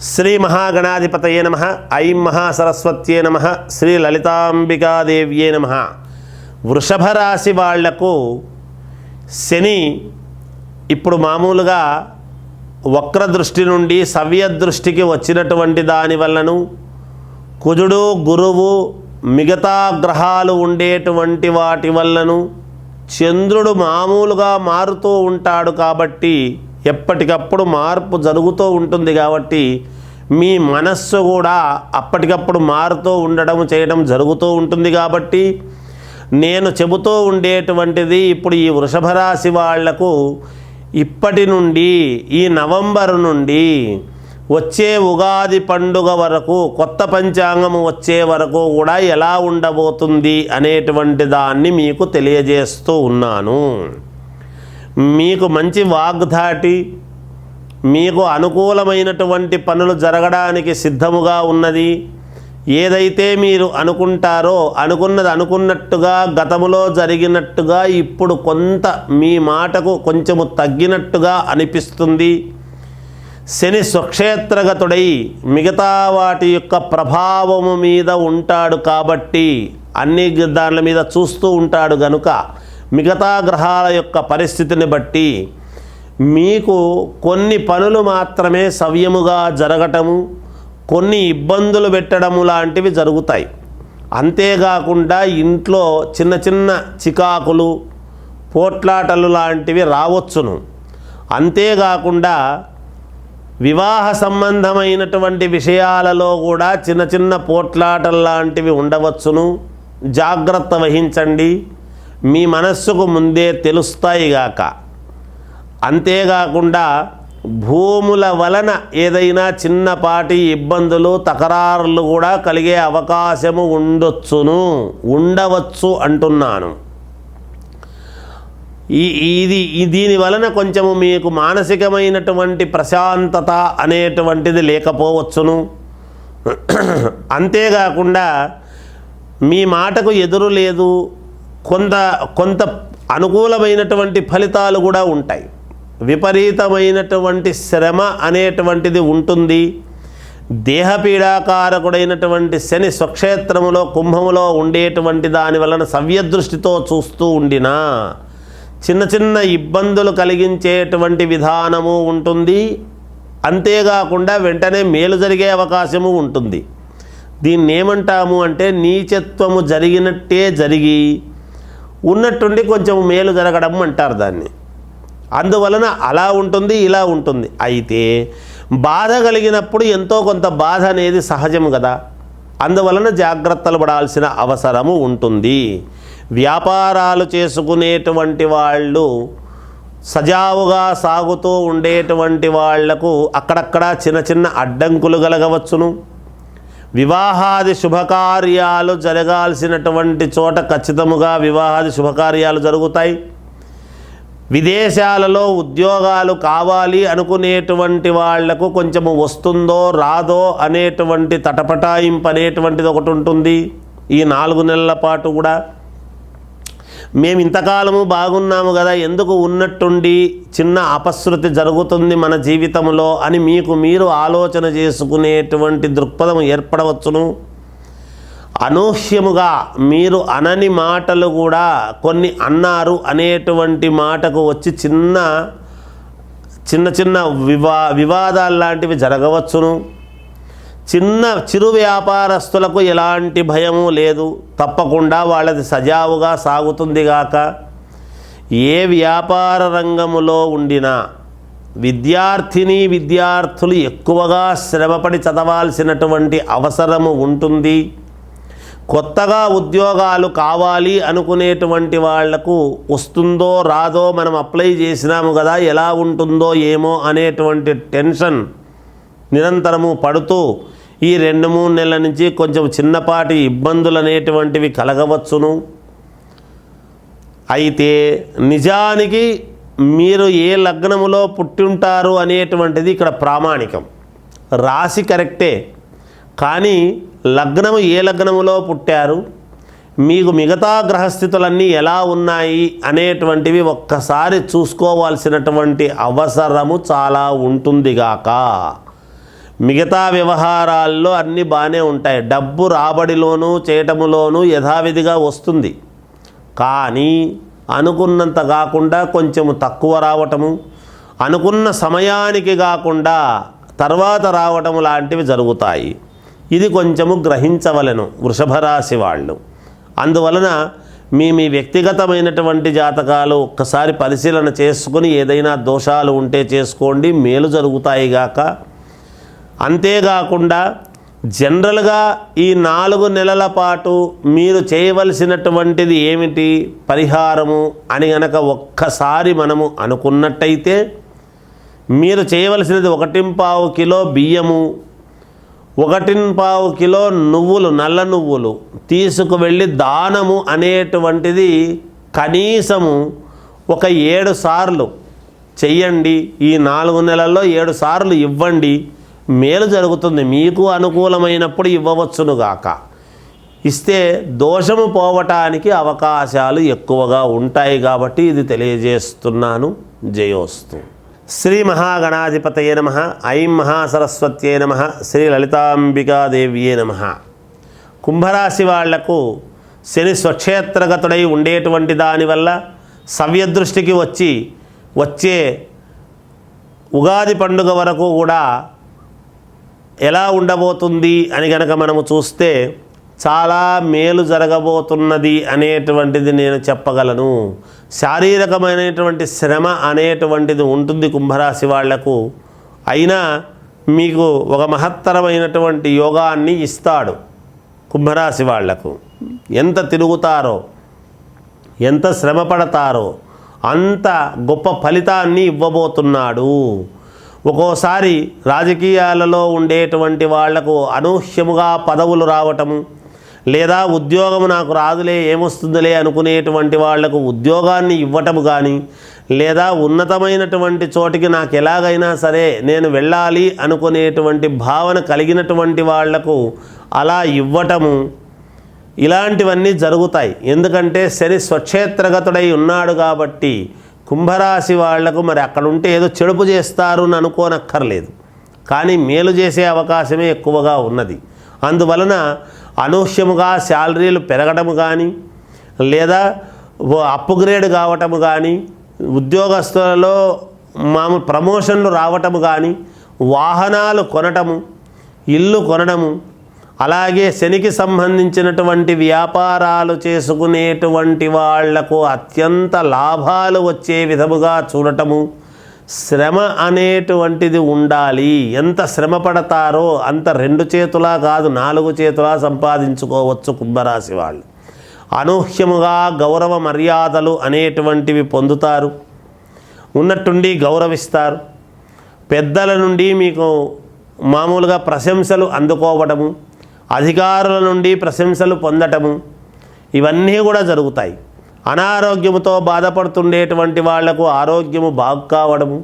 శ్రీ మహాగణాధిపతయే నమః. ఐం మహాసరస్వత్యే నమః. శ్రీ లలితాంబికాదేవ్యే నమః. వృషభ రాశి వాళ్లకు శని ఇప్పుడు మామూలుగా వక్ర దృష్టి నుండి సవ్య దృష్టికి వచ్చినటువంటి దాని వల్లను, కుజుడు గురువు మిగతా గ్రహాలు ఉండేటువంటి వాటి వల్లను, చంద్రుడు మామూలుగా మారుతూ ఉంటాడు కాబట్టి ఎప్పటికప్పుడు మార్పు జరుగుతూ ఉంటుంది. కాబట్టి మీ మనస్సు కూడా అప్పటికప్పుడు మారుతూ చేయడం జరుగుతూ ఉంటుంది. కాబట్టి నేను చెబుతూ ఉండేటువంటిది ఇప్పుడు ఈ వృషభ రాశి వాళ్లకు ఇప్పటి నుండి ఈ నవంబర్ నుండి వచ్చే ఉగాది పండుగ వరకు, కొత్త పంచాంగము వచ్చే వరకు కూడా ఎలా ఉండబోతుంది అనేటువంటి దాన్ని మీకు తెలియజేస్తూ ఉన్నాను. మీకు మంచి వాగ్ధాటి, మీకు అనుకూలమైనటువంటి పనులు జరగడానికి సిద్ధముగా ఉన్నది. ఏదైతే మీరు అనుకుంటారో అనుకున్నది అనుకున్నట్టుగా, గతములో జరిగినట్టుగా ఇప్పుడు కొంత మీ మాటకు కొంచెము తగ్గినట్టుగా అనిపిస్తుంది. శని స్వక్షేత్రగతుడై మిగతా వాటి యొక్క ప్రభావము మీద ఉంటాడు కాబట్టి అన్ని దానిల మీద చూస్తూ ఉంటాడు గనుక మిగతా గ్రహాల యొక్క పరిస్థితిని బట్టి మీకు కొన్ని పనులు మాత్రమే సవ్యముగా జరగటము, కొన్ని ఇబ్బందులు పెట్టడము లాంటివి జరుగుతాయి. అంతేకాకుండా ఇంట్లో చిన్న చిన్న చికాకులు, పోట్లాటలు లాంటివి రావచ్చును. అంతేకాకుండా వివాహ సంబంధమైనటువంటి విషయాలలో కూడా చిన్న చిన్న పోట్లాటలు లాంటివి ఉండవచ్చును. జాగ్రత్త వహించండి, మీ మనస్సుకు ముందే తెలుస్తాయిగాక. అంతేకాకుండా భూముల వలన ఏదైనా చిన్నపాటి ఇబ్బందులు, తకరారులు కూడా కలిగే అవకాశము ఉండవచ్చు అంటున్నాను. దీని వలన కొంచెము మీకు మానసికమైనటువంటి ప్రశాంతత అనేటువంటిది లేకపోవచ్చును. అంతేకాకుండా మీ మాటకు ఎదురు లేదు, కొంత అనుకూలమైనటువంటి ఫలితాలు కూడా ఉంటాయి. విపరీతమైనటువంటి శ్రమ అనేటువంటిది ఉంటుంది. దేహపీడాకారకుడైనటువంటి శని స్వక్షేత్రములో కుంభములో ఉండేటువంటి దాని వలన సవ్యదృష్టితో చూస్తూ ఉండినా చిన్న చిన్న ఇబ్బందులు కలిగించేటువంటి విధానము ఉంటుంది. అంతేకాకుండా వెంటనే మేలు జరిగే అవకాశము ఉంటుంది. దీన్ని ఏమంటాము అంటే నీచత్వము జరిగినట్టే జరిగి ఉన్నట్టుండి కొంచెం మేలు జరగడం అంటారు దాన్ని. అందువలన అలా ఉంటుంది, ఇలా ఉంటుంది. అయితే బాధ కలిగినప్పుడు ఎంతో కొంత బాధ అనేది సహజం కదా. అందువలన జాగ్రత్తలు పడాల్సిన అవసరము ఉంటుంది. వ్యాపారాలు చేసుకునేటువంటి వాళ్ళు, సజావుగా సాగుతూ ఉండేటువంటి వాళ్లకు అక్కడక్కడ చిన్న చిన్న అడ్డంకులు కలగవచ్చును. వివాహాది శుభకార్యాలు జరగాల్సినటువంటి చోట ఖచ్చితముగా వివాహాది శుభకార్యాలు జరుగుతాయి. విదేశాలలో ఉద్యోగాలు కావాలి అనుకునేటువంటి వాళ్లకు కొంచెము వస్తుందో రాదో అనేటువంటి తటపటాయింపు అనేటువంటిది ఒకటి ఉంటుంది. ఈ 4 నెలల పాటు కూడా మేము ఇంతకాలము బాగున్నాము కదా, ఎందుకు ఉన్నట్టుండి చిన్న అపశృతి జరుగుతుంది మన జీవితంలో అని మీకు మీరు ఆలోచన చేసుకునేటువంటి దృక్పథం ఏర్పడవచ్చును. అనూహ్యముగా మీరు అనని మాటలు కూడా కొన్ని అన్నారు అనేటువంటి మాటకు వచ్చి చిన్న చిన్న వివాదాలు లాంటివి జరగవచ్చును. చిరు వ్యాపారస్తులకు ఎలాంటి భయము లేదు, తప్పకుండా వాళ్ళది సజావుగా సాగుతుంది గాక. ఏ వ్యాపార రంగములో ఉండినా విద్యార్థులు ఎక్కువగా శ్రమపడి చదవాల్సినటువంటి అవసరము ఉంటుంది. కొత్తగా ఉద్యోగాలు కావాలి అనుకునేటువంటి వాళ్లకు వస్తుందో రాదో, మనం అప్లై చేసినాము కదా, ఎలా ఉంటుందో ఏమో అనేటువంటి టెన్షన్ నిరంతరము పడుతూ ఈ 2-3 నెలల నుంచి కొంచెం చిన్నపాటి ఇబ్బందులు అనేటువంటివి కలగవచ్చును. అయితే నిజానికి మీరు ఏ లగ్నములో పుట్టింటారు అనేటువంటిది ఇక్కడ ప్రామాణికం. రాశి కరెక్టే, కానీ లగ్నము ఏ లగ్నములో పుట్టారు, మీకు మిగతా గ్రహస్థితులన్నీ ఎలా ఉన్నాయి అనేటువంటివి ఒక్కసారి చూసుకోవాల్సినటువంటి అవసరము చాలా ఉంటుందిగాక. మిగతా వ్యవహారాల్లో అన్నీ బాగానే ఉంటాయి. డబ్బు రాబడిలోనూ చేయటములోనూ యథావిధిగా వస్తుంది. కానీ అనుకున్నంత కాకుండా కొంచెము తక్కువ రావటము, అనుకున్న సమయానికి కాకుండా తర్వాత రావటం లాంటివి జరుగుతాయి. ఇది కొంచెము గ్రహించవలెను వృషభ రాశి వాళ్ళు. అందువలన మీ వ్యక్తిగతమైనటువంటి జాతకాలు ఒక్కసారి పరిశీలన చేసుకుని ఏదైనా దోషాలు ఉంటే చేసుకోండి, మేలు జరుగుతాయి గాక. అంతేకాకుండా జనరల్గా ఈ 4 నెలల పాటు మీరు చేయవలసినటువంటిది ఏమిటి పరిహారము అని గనక ఒక్కసారి మనము అనుకున్నట్టయితే, మీరు చేయవలసినది 1.25 కిలో బియ్యము, 1.25 కిలో నువ్వులు, నల్ల నువ్వులు తీసుకువెళ్ళి దానము అనేటువంటిది కనీసము ఒక 7 సార్లు చెయ్యండి. ఈ 4 నెలల్లో 7 సార్లు ఇవ్వండి, మేలు జరుగుతుంది. మీకు అనుకూలమైనప్పుడు ఇవ్వవచ్చునుగాక. ఇస్తే దోషము పోవటానికి అవకాశాలు ఎక్కువగా ఉంటాయి కాబట్టి ఇది తెలియజేస్తున్నాను. జయోస్తు. శ్రీ మహాగణాధిపతయే నమః. ఐం మహాసరస్వత్యే నమః. శ్రీ లలితాంబికాదేవ్యే నమః. కుంభరాశి వాళ్లకు శని స్వక్షేత్రగతుడై ఉండేటువంటి దానివల్ల సవ్యదృష్టికి వచ్చే ఉగాది పండుగ వరకు కూడా ఎలా ఉండబోతుంది అని గనక మనము చూస్తే చాలా మేలు జరగబోతున్నది అనేటువంటిది నేను చెప్పగలను. శారీరకమైనటువంటి శ్రమ అనేటువంటిది ఉంటుంది కుంభరాశి వాళ్లకు. అయినా మీకు ఒక మహత్తరమైనటువంటి యోగాన్ని ఇస్తాడు కుంభరాశి వాళ్లకు. ఎంత తిరుగుతారో, ఎంత శ్రమ పడతారో అంత గొప్ప ఫలితాన్ని ఇవ్వబోతున్నాడు. ఒక్కోసారి రాజకీయాలలో ఉండేటువంటి వాళ్లకు అనూహ్యముగా పదవులు రావటము, లేదా ఉద్యోగము నాకు రాదులే ఏమొస్తుందిలే అనుకునేటువంటి వాళ్లకు ఉద్యోగాన్ని ఇవ్వటము కానీ, లేదా ఉన్నతమైనటువంటి చోటికి నాకు ఎలాగైనా సరే నేను వెళ్ళాలి అనుకునేటువంటి భావన కలిగినటువంటి వాళ్లకు అలా ఇవ్వటము, ఇలాంటివన్నీ జరుగుతాయి. ఎందుకంటే శని స్వక్షేత్రగతుడై ఉన్నాడు కాబట్టి కుంభరాశి వాళ్లకు మరి అక్కడ ఉంటే ఏదో చెడుపు చేస్తారు అని అనుకోనక్కర్లేదు, కానీ మేలు చేసే అవకాశమే ఎక్కువగా ఉన్నది. అందువలన అనూహ్యముగా శాలరీలు పెరగటము కానీ, లేదా అప్గ్రేడ్ కావటము కానీ, ఉద్యోగస్తులలో మామూలు ప్రమోషన్లు రావటము కానీ, వాహనాలు కొనటము, ఇల్లు కొనడము, అలాగే శనికి సంబంధించినటువంటి వ్యాపారాలు చేసుకునేటువంటి వాళ్లకు అత్యంత లాభాలు వచ్చే విధముగా చూడటము, శ్రమ అనేటువంటిది ఉండాలి. ఎంత శ్రమ పడతారో అంత 2 చేతులా కాదు 4 చేతులా సంపాదించుకోవచ్చు కుంభరాశి వాళ్ళు. అనూహ్యముగా గౌరవ మర్యాదలు అనేటువంటివి పొందుతారు, ఉన్నట్టుండి గౌరవిస్తారు. పెద్దల నుండి మీకు మామూలుగా ప్రశంసలు అందుకోవడము, అధికారుల నుండి ప్రశంసలు పొందటము, ఇవన్నీ కూడా జరుగుతాయి. అనారోగ్యముతో బాధపడుతుండేటువంటి వాళ్లకు ఆరోగ్యము బాగు కావడము,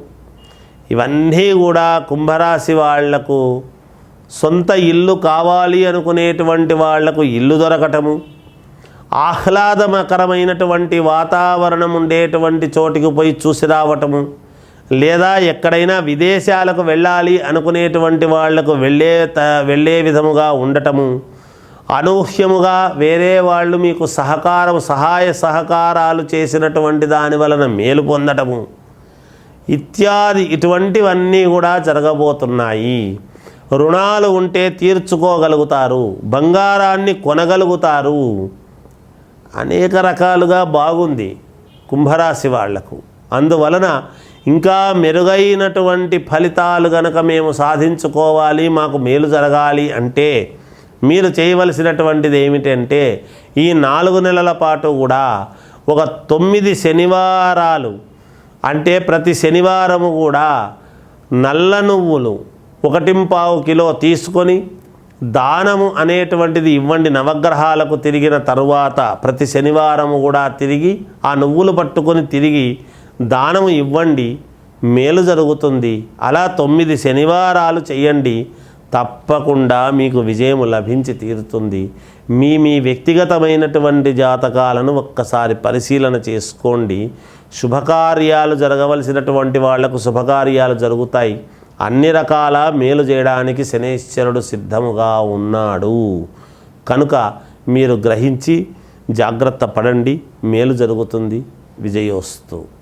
ఇవన్నీ కూడా కుంభరాశి వాళ్లకు సొంత ఇల్లు కావాలి అనుకునేటువంటి వాళ్లకు ఇల్లు దొరకటము, ఆహ్లాదకరమైనటువంటి వాతావరణం ఉండేటువంటి చోటికి పోయి చూసి రావటము, లేదా ఎక్కడైనా విదేశాలకు వెళ్ళాలి అనుకునేటువంటి వాళ్లకు వెళ్ళే విధముగా ఉండటము, అనూహ్యముగా వేరే వాళ్ళు మీకు సహాయ సహకారాలు చేసినటువంటి దాని వలన మేలు పొందటము ఇత్యాది ఇటువంటివన్నీ కూడా జరగబోతున్నాయి. రుణాలు ఉంటే తీర్చుకోగలుగుతారు, బంగారాన్ని కొనగలుగుతారు. అనేక రకాలుగా బాగుంది కుంభరాశి వాళ్లకు. అందువలన ఇంకా మెరుగైనటువంటి ఫలితాలు గనక మేము సాధించుకోవాలి, మాకు మేలు జరగాలి అంటే మీరు చేయవలసినటువంటిది ఏమిటంటే ఈ 4 నెలల పాటు కూడా ఒక 9 శనివారాలు, అంటే ప్రతి శనివారము కూడా నల్ల నువ్వులు 1.25 కిలో తీసుకొని దానము అనేటువంటిది ఇవ్వండి. నవగ్రహాలకు తిరిగిన తరువాత ప్రతి శనివారము కూడా తిరిగి ఆ నువ్వులు పట్టుకొని తిరిగి దానము ఇవ్వండి, మేలు జరుగుతుంది. అలా 9 శనివారాలు చేయండి, తప్పకుండా మీకు విజయం లభించి తీరుతుంది. మీ వ్యక్తిగతమైనటువంటి జాతకాలను ఒక్కసారి పరిశీలన చేసుకోండి. శుభకార్యాలు జరగవలసినటువంటి వాళ్లకు శుభకార్యాలు జరుగుతాయి, అన్ని రకాల మేలు చేయడానికి శనైశ్వరుడు సిద్ధముగా ఉన్నాడు కనుక మీరు గ్రహించి జాగ్రత్త పడండి. మేలు జరుగుతుంది. విజయోస్తు.